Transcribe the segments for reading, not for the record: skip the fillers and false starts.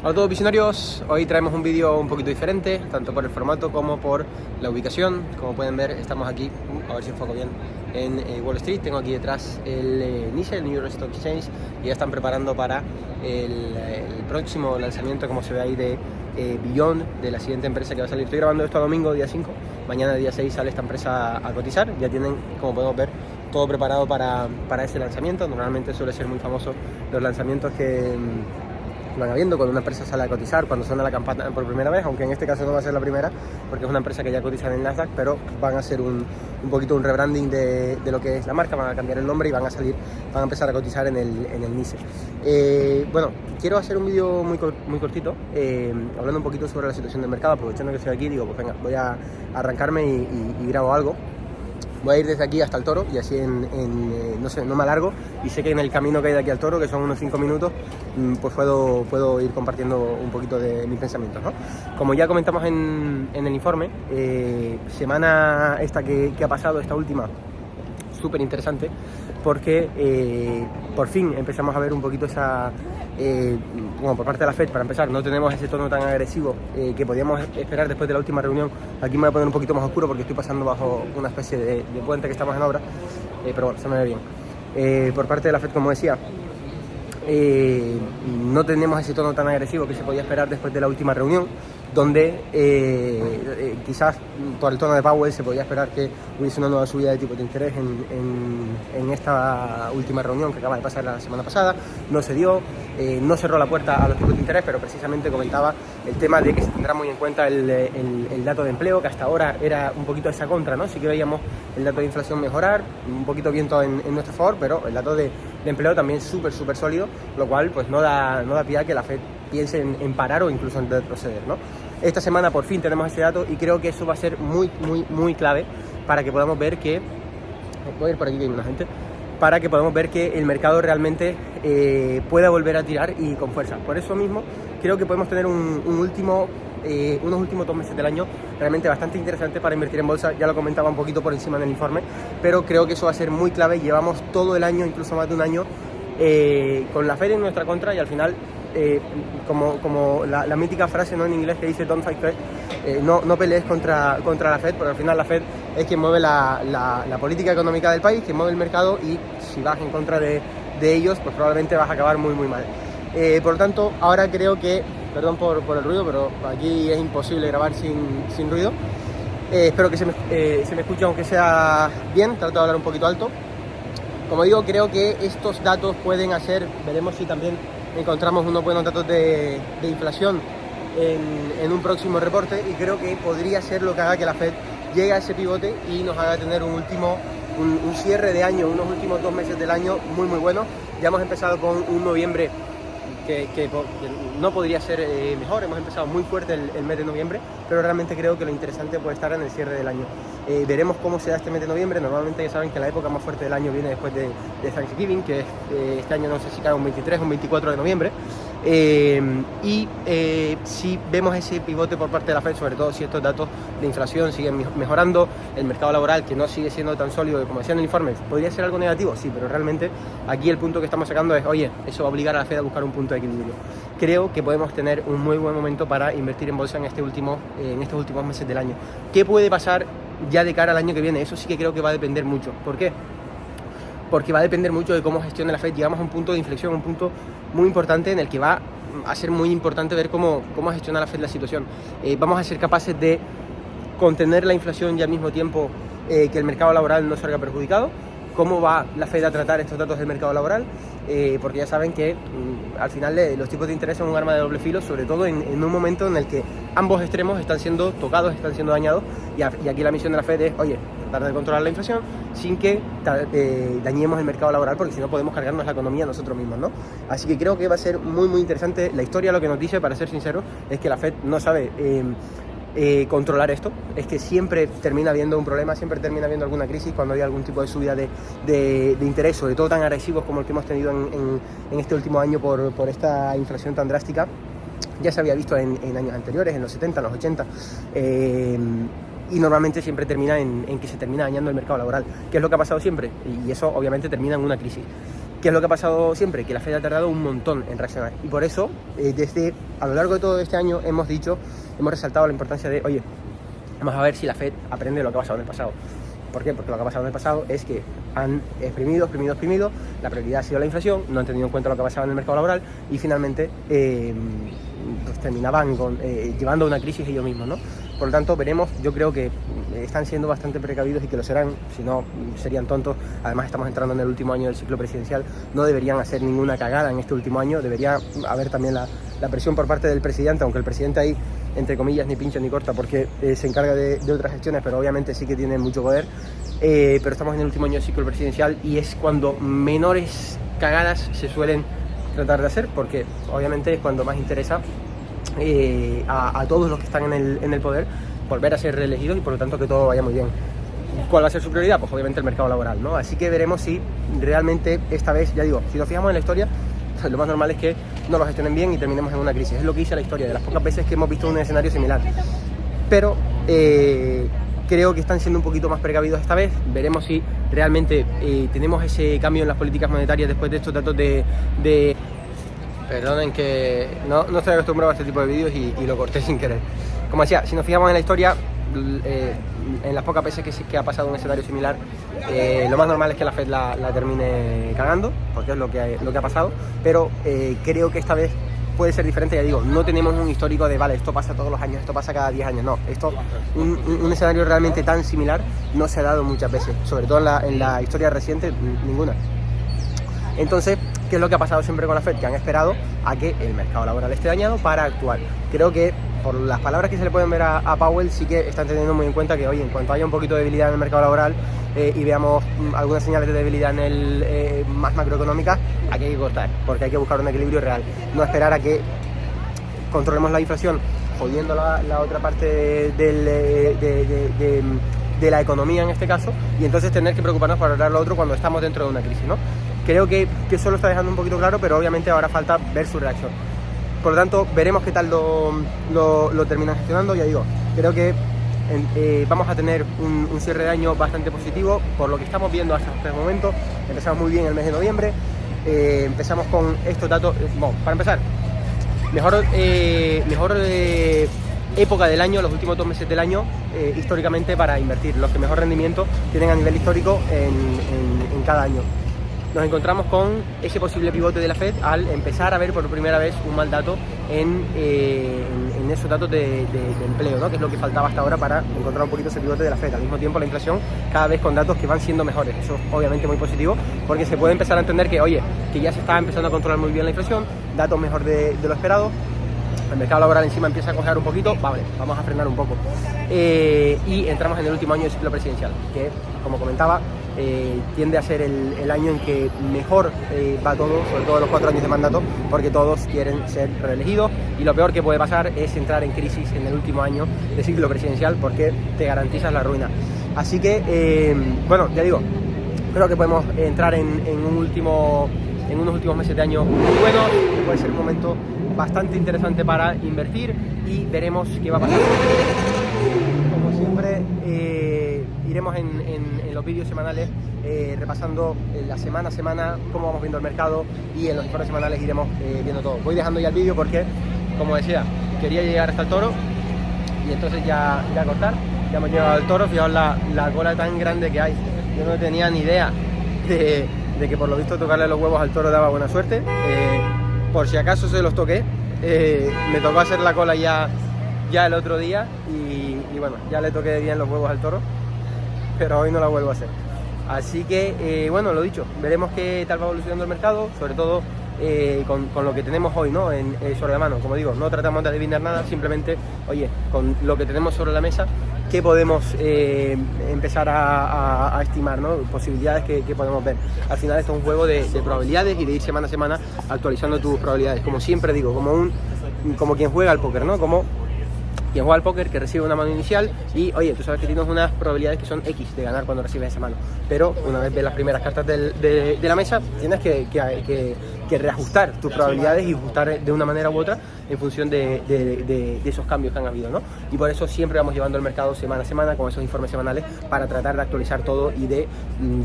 Hola a todos visionarios, hoy traemos un vídeo un poquito diferente, tanto por el formato como por la ubicación. Como pueden ver, estamos aquí, a ver si enfoco bien, en Wall Street. Tengo aquí detrás el NYSE, el New York Stock Exchange, y ya están preparando para el próximo lanzamiento, como se ve ahí, de Beyond, de la siguiente empresa que va a salir. Estoy grabando esto a domingo, día 5, mañana día 6 sale esta empresa a cotizar. Ya tienen, como podemos ver, todo preparado para ese lanzamiento. Normalmente suele ser muy famoso los lanzamientos que van habiendo cuando una empresa sale a cotizar, cuando suena la campana por primera vez, aunque en este caso no va a ser la primera, porque es una empresa que ya cotiza en el Nasdaq, pero van a hacer un poquito un rebranding de lo que es la marca, van a cambiar el nombre y van a empezar a cotizar en el NYSE. Bueno, quiero hacer un vídeo muy cortito, hablando un poquito sobre la situación del mercado, aprovechando que estoy aquí, digo, pues venga, voy a arrancarme y grabo algo. Voy a ir desde aquí hasta el Toro y así no sé, no me alargo, y sé que en el camino que hay de aquí al Toro, que son unos 5 minutos, pues puedo ir compartiendo un poquito de mis pensamientos, ¿no? Como ya comentamos en el informe, semana esta que ha pasado, esta última, súper interesante, porque por fin empezamos a ver un poquito esa, bueno, por parte de la Fed, para empezar, no tenemos ese tono tan agresivo que podíamos esperar después de la última reunión. Aquí me voy a poner un poquito más oscuro porque estoy pasando bajo una especie de puente que estamos en obra, pero bueno, se me ve bien. Por parte de la Fed, como decía, no tenemos ese tono tan agresivo que se podía esperar después de la última reunión, donde quizás por el tono de Powell se podía esperar que hubiese una nueva subida de tipos de interés en esta última reunión que acaba de pasar la semana pasada. No se dio, no cerró la puerta a los tipos de interés, pero precisamente comentaba el tema de que se tendrá muy en cuenta el dato de empleo, que hasta ahora era un poquito esa contra, ¿no? Sí que veíamos el dato de inflación mejorar, un poquito viento en nuestro favor, pero el dato de empleo también súper sólido, lo cual pues no da pie a que la Fed piense en parar o incluso en retroceder, ¿no? Esta semana por fin tenemos ese dato y creo que eso va a ser muy clave para que podamos ver que, voy a ir por aquí que hay una gente, para que podamos ver que el mercado realmente pueda volver a tirar y con fuerza. Por eso mismo creo que podemos tener unos últimos 2 meses del año realmente bastante interesante para invertir en bolsa. Ya lo comentaba un poquito por encima en el informe, pero creo que eso va a ser muy clave. Llevamos todo el año, incluso más de un año, con la Fed en nuestra contra, y al final, como la mítica frase, ¿no?, en inglés, que dice don't fight Fed, no pelees contra la Fed, porque al final la Fed es quien mueve la política económica del país, quien mueve el mercado, y si vas en contra de ellos, pues probablemente vas a acabar muy mal. Por lo tanto, ahora creo que, perdón por el ruido, pero aquí es imposible grabar sin ruido. Espero que se me escuche, aunque sea bien. Trato de hablar un poquito alto. Como digo, creo que estos datos pueden hacer, veremos si también encontramos unos buenos datos de inflación en un próximo reporte, y creo que podría ser lo que haga que la Fed llegue a ese pivote y nos haga tener un cierre de año, unos últimos 2 meses del año muy buenos. Ya hemos empezado con un noviembre que no podría ser mejor. Hemos empezado muy fuerte el mes de noviembre, pero realmente creo que lo interesante puede estar en el cierre del año. Veremos cómo se da este mes de noviembre. Normalmente ya saben que la época más fuerte del año viene después de Thanksgiving, que este año no sé si cae un 23 o un 24 de noviembre. Si vemos ese pivote por parte de la Fed, sobre todo si estos datos de inflación siguen mejorando, el mercado laboral, que no sigue siendo tan sólido como decía en el informe, podría ser algo negativo, sí, pero realmente aquí el punto que estamos sacando es, oye, eso va a obligar a la Fed a buscar un punto de equilibrio. Creo que podemos tener un muy buen momento para invertir en bolsa en estos últimos meses del año. ¿Qué puede pasar ya de cara al año que viene? Eso sí que creo que va a depender mucho. ¿Por qué? Porque va a depender mucho de cómo gestione la Fed. Llegamos a un punto de inflexión, un punto muy importante en el que va a ser muy importante ver cómo gestiona la Fed la situación. Vamos a ser capaces de contener la inflación y al mismo tiempo que el mercado laboral no salga perjudicado. ¿Cómo va la Fed a tratar estos datos del mercado laboral? Porque ya saben que al final los tipos de interés son un arma de doble filo, sobre todo en un momento en el que ambos extremos están siendo tocados, están siendo dañados, y aquí la misión de la Fed es, oye, tratar de controlar la inflación sin que dañemos el mercado laboral, porque si no podemos cargarnos la economía nosotros mismos, ¿no? Así que creo que va a ser muy interesante. La historia lo que nos dice, para ser sincero, es que la Fed no sabe controlar esto, es que siempre termina habiendo un problema, siempre termina habiendo alguna crisis cuando hay algún tipo de subida de interés, sobre todo tan agresivos como el que hemos tenido en este último año por esta inflación tan drástica. Ya se había visto en años anteriores, en los 70, en los 80, y normalmente siempre termina en que se termina dañando el mercado laboral, que es lo que ha pasado siempre, y eso obviamente termina en una crisis. ¿Qué es lo que ha pasado siempre? Que la Fed ha tardado un montón en reaccionar. Y por eso, a lo largo de todo este año hemos resaltado la importancia de, oye, vamos a ver si la Fed aprende de lo que ha pasado en el pasado. ¿Por qué? Porque lo que ha pasado en el pasado es que han exprimido, la prioridad ha sido la inflación, no han tenido en cuenta lo que ha pasado en el mercado laboral y finalmente pues terminaban llevando a una crisis ellos mismos, ¿no? Por lo tanto, veremos, yo creo que están siendo bastante precavidos y que lo serán, si no serían tontos. Además estamos entrando en el último año del ciclo presidencial, no deberían hacer ninguna cagada en este último año, debería haber también la presión por parte del presidente, aunque el presidente ahí, entre comillas, ni pincha ni corta porque se encarga de otras gestiones, pero obviamente sí que tiene mucho poder. Pero estamos en el último año del ciclo presidencial y es cuando menores cagadas se suelen tratar de hacer, porque obviamente es cuando más interesa a todos los que están en el poder volver a ser reelegidos y por lo tanto que todo vaya muy bien. ¿Cuál va a ser su prioridad? Pues obviamente el mercado laboral, ¿no? Así que veremos si realmente esta vez, ya digo, si nos fijamos en la historia, lo más normal es que no lo gestionen bien y terminemos en una crisis. Es lo que dice la historia, de las pocas veces que hemos visto un escenario similar. Pero creo que están siendo un poquito más precavidos esta vez. Veremos si realmente tenemos ese cambio en las políticas monetarias después de estos datos de... Perdonen que no estoy acostumbrado a este tipo de vídeos y lo corté sin querer. Como decía, si nos fijamos en la historia, en las pocas veces que ha pasado un escenario similar, lo más normal es que la Fed la termine cagando, porque es lo que ha pasado, pero creo que esta vez puede ser diferente. Ya digo, no tenemos un histórico de, vale, esto pasa todos los años, esto pasa cada 10 años, no, un escenario realmente tan similar no se ha dado muchas veces, sobre todo en la historia reciente, ninguna. Entonces, ¿qué es lo que ha pasado siempre con la Fed? Que han esperado a que el mercado laboral esté dañado para actuar. Creo que por las palabras que se le pueden ver a Powell, sí que están teniendo muy en cuenta que, oye, en cuanto haya un poquito de debilidad en el mercado laboral y veamos algunas señales de debilidad más macroeconómicas, aquí hay que cortar, porque hay que buscar un equilibrio real. No esperar a que controlemos la inflación jodiendo la otra parte de la economía en este caso, y entonces tener que preocuparnos por arreglar lo otro cuando estamos dentro de una crisis, ¿no? Creo que eso lo está dejando un poquito claro, pero obviamente ahora falta ver su reacción. Por lo tanto, veremos qué tal lo terminan gestionando. Ya digo, creo que vamos a tener un cierre de año bastante positivo, por lo que estamos viendo hasta este momento. Empezamos muy bien el mes de noviembre, empezamos con estos datos. Bueno, para empezar, mejor época del año, los últimos 2 meses del año, históricamente para invertir, los que mejor rendimiento tienen a nivel histórico en cada año. Nos encontramos con ese posible pivote de la Fed al empezar a ver por primera vez un mal dato en esos datos de empleo, ¿no? Que es lo que faltaba hasta ahora para encontrar un poquito ese pivote de la Fed. Al mismo tiempo, la inflación cada vez con datos que van siendo mejores. Eso es obviamente muy positivo, porque se puede empezar a entender que, oye, que ya se está empezando a controlar muy bien la inflación, datos mejor de lo esperado. El mercado laboral encima empieza a cojear un poquito, vale, vamos a frenar un poco. Y entramos en el último año del ciclo presidencial, que, como comentaba, tiende a ser el año en que mejor va todo, sobre todo los 4 años de mandato, porque todos quieren ser reelegidos, y lo peor que puede pasar es entrar en crisis en el último año de ciclo presidencial, porque te garantizas la ruina. Así que, bueno, ya digo, creo que podemos entrar en unos últimos meses de año muy buenos, que puede ser un momento bastante interesante para invertir, y veremos qué va a pasar. Como siempre, iremos en los vídeos semanales repasando la semana a semana cómo vamos viendo el mercado, y en los informes semanales iremos viendo todo. Voy dejando ya el vídeo porque, como decía, quería llegar hasta el toro y entonces ya cortar. Ya hemos llegado al toro, fijaos la cola tan grande que hay. Yo no tenía ni idea de que por lo visto tocarle los huevos al toro daba buena suerte. Por si acaso se los toqué, me tocó hacer la cola ya el otro día y bueno, ya le toqué bien los huevos al toro, pero hoy no la vuelvo a hacer. Así que, bueno, lo dicho, veremos qué tal va evolucionando el mercado, sobre todo con lo que tenemos hoy, ¿no? Sobre la mano. Como digo, no tratamos de adivinar nada, simplemente, oye, con lo que tenemos sobre la mesa, ¿qué podemos empezar a estimar, ¿no? Posibilidades que podemos ver. Al final esto es un juego de probabilidades y de ir semana a semana actualizando tus probabilidades. Como siempre digo, como quien juega al póker, ¿no? Como quien juega al póker, que recibe una mano inicial y, oye, tú sabes que tienes unas probabilidades que son X de ganar cuando recibes esa mano, pero una vez ves las primeras cartas de la mesa, tienes que que reajustar tus probabilidades y ajustar de una manera u otra en función de esos cambios que han habido, ¿no? Y por eso siempre vamos llevando el mercado semana a semana con esos informes semanales para tratar de actualizar todo y de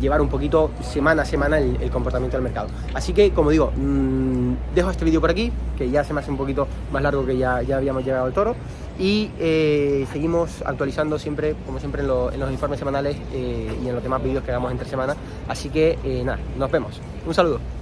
llevar un poquito semana a semana el comportamiento del mercado. Así que, como digo, dejo este vídeo por aquí, que ya se me hace un poquito más largo, que ya habíamos llegado al toro, y seguimos actualizando siempre, como siempre, en los informes semanales y en los demás vídeos que hagamos entre semana. Así que nada, nos vemos. Un saludo.